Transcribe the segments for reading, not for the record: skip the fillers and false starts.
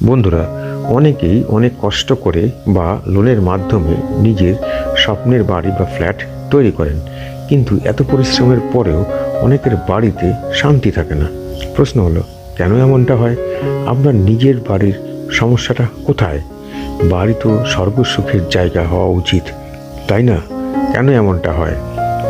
বন্ধুরা, অনেকেই অনেক কষ্ট করে বা লোনের মাধ্যমে নিজের স্বপ্নের বাড়ি বা ফ্ল্যাট তৈরি করেন, কিন্তু এত পরিশ্রমের পরেও অনেকের বাড়িতে শান্তি থাকে না। প্রশ্ন হলো, কেন এমনটা হয়? আপনার নিজের বাড়ির সমস্যাটা কোথায়? বাড়ি তো স্বর্গসুখের জায়গা হওয়া উচিত, তাই না? কেন এমনটা হয়?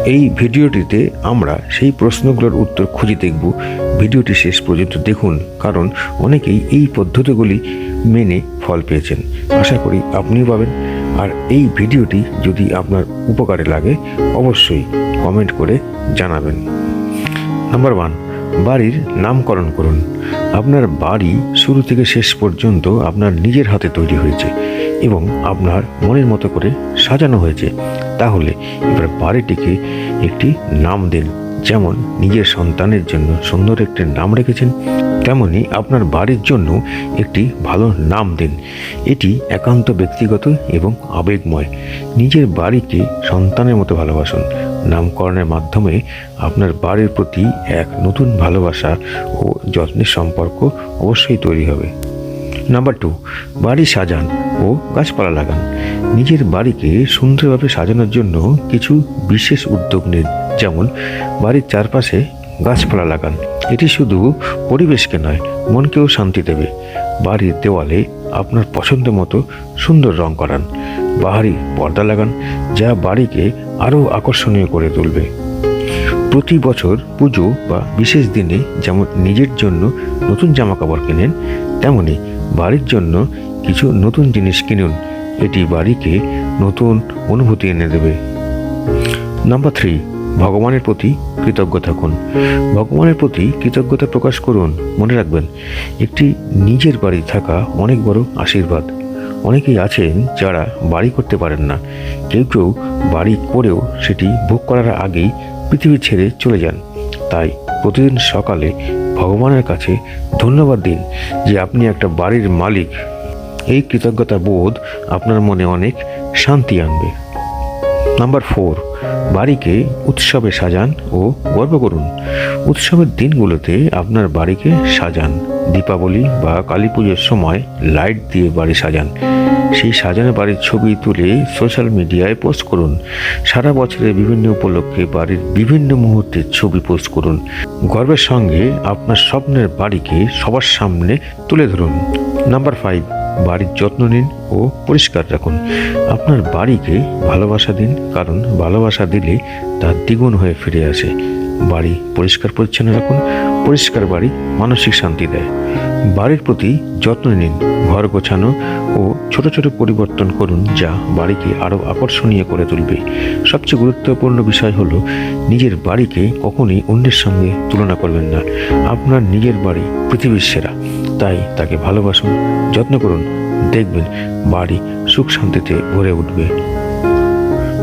এই ভিডিওটিতে আমরা সেই প্রশ্নগুলোর উত্তর খুঁজে দেখব। ভিডিওটি শেষ পর্যন্ত দেখুন, কারণ অনেকেই এই পদ্ধতিগুলি মেনে ফল পেয়েছেন। আশা করি আপনিও পাবেন। আর এই ভিডিওটি যদি আপনার উপকারে লাগে, অবশ্যই কমেন্ট করে জানাবেন। নাম্বার 1, বাড়ির নামকরণ করুন। আপনার বাড়ি শুরু থেকে শেষ পর্যন্ত আপনার নিজের হাতে তৈরি হয়েছে এবং আপনার মনের মতো করে সাজানো হয়েছে। তাহলে এবার বাড়িটিকে একটি নাম দিন। যেমন নিজের সন্তানের জন্য সুন্দর একটি নাম রেখেছেন, তেমনি আপনার বাড়ির জন্য একটি ভালো নাম দিন। এটি একান্ত ব্যক্তিগত এবং আবেগময়। নিজের বাড়িকে সন্তানের মতো ভালোবাসুন। নামকরণের মাধ্যমে আপনার বাড়ির প্রতি এক নতুন ভালোবাসা ও যত্নের সম্পর্ক অবশ্যই তৈরি হবে। নাম্বার 2, বাড়ি সাজান ও গাছপালা লাগান। নিজের বাড়িকে সুন্দরভাবে সাজানোর জন্য কিছু বিশেষ উদ্যোগ নিন। যেমন বাড়ির চারপাশে গাছপালা লাগান। এটি শুধু পরিবেশকে নয়, মনকেও শান্তি দেবে। বাড়ির দেওয়ালে আপনার পছন্দ মতো সুন্দর রং করান। বাহারি পর্দা লাগান, যা বাড়িকে আরও আকর্ষণীয় করে তুলবে। প্রতি বছর পুজো বা বিশেষ দিনে যেমন নিজের জন্য নতুন জামাকাপড় কেনেন, তেমনি বাড়ির জন্য কিছু নতুন জিনিস কিনুন। এটি বাড়িকে নতুন অনুভূতি এনে দেবে। নাম্বার 3, ভগবানের প্রতি কৃতজ্ঞ থাকুন। ভগবানের প্রতি কৃতজ্ঞতা প্রকাশ করুন। মনে রাখবেন, একটি নিজের বাড়ি থাকা অনেক বড় আশীর্বাদ। অনেকেই আছেন যারা বাড়ি করতে পারেন না। কেউ কেউ বাড়ি করেও সেটি ভোগ করার আগেই পৃথিবী ছেড়ে চলে যান। তাই প্রতিদিন সকালে ভগবানের কাছে ধন্যবাদ দিন যে আপনি একটা বাড়ির মালিক। এই কৃতজ্ঞতা বোধ আপনার মনে অনেক শান্তি আনবে। নাম্বার 4, বাড়িকে উৎসবে সাজান ও গর্ব করুন। উৎসবের দিনগুলোতে আপনার বাড়িকে সাজান। দীপাবলি বা কালী পুজোর সময় লাইট দিয়ে বাড়ি সাজান। সেই সাজানো বাড়ির ছবি তুলে সোশ্যাল মিডিয়ায় পোস্ট করুন। সারা বছরের বিভিন্ন উপলক্ষে বাড়ির বিভিন্ন মুহূর্তের ছবি পোস্ট করুন। গর্বের সঙ্গে আপনার স্বপ্নের বাড়িকে সবার সামনে তুলে ধরুন। নাম্বার 5, বাড়ির যত্ন নিন ও পরিষ্কার রাখুন। আপনার বাড়িকে ভালোবাসা দিন, কারণ ভালোবাসা দিলে তা দ্বিগুণ হয়ে ফিরে আসে। বাড়ি পরিষ্কার পরিচ্ছন্ন রাখুন। পরিষ্কার বাড়ি মানসিক শান্তি দেয়। বাড়ির প্রতি যত্ন নিন। ঘর গোছানো ও ছোট ছোট পরিবর্তন করুন, যা বাড়িকে আরও আকর্ষণীয় করে তুলবে। সবচেয়ে গুরুত্বপূর্ণ বিষয় হলো, নিজের বাড়িকে কখনই অন্যের সঙ্গে তুলনা করবেন না। আপনার নিজের বাড়ি পৃথিবীর সেরা, তাই তাকে ভালোবাসুন, যত্ন করুন। দেখবেন বাড়ি সুখ শান্তিতে ভরে উঠবে।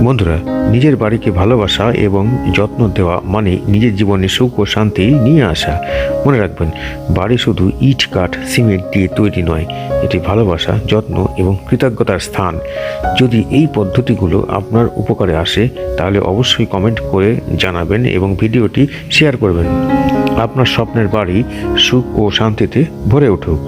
বন্ধুরা, নিজের বাড়িকে ভালোবাসা এবং যত্ন দেওয়া মানে নিজের জীবনে সুখ ও শান্তি নিয়ে আসা। মনে রাখবেন, বাড়ি শুধু ইট, কাঠ, সিমেন্ট দিয়ে তৈরি নয়। এটি ভালোবাসা, যত্ন এবং কৃতজ্ঞতার স্থান। যদি এই পদ্ধতিগুলো আপনার উপকারে আসে, তাহলে অবশ্যই কমেন্ট করে জানাবেন এবং ভিডিওটি শেয়ার করবেন। আপনার স্বপ্নের বাড়ি সুখ ও শান্তিতে ভরে উঠুক।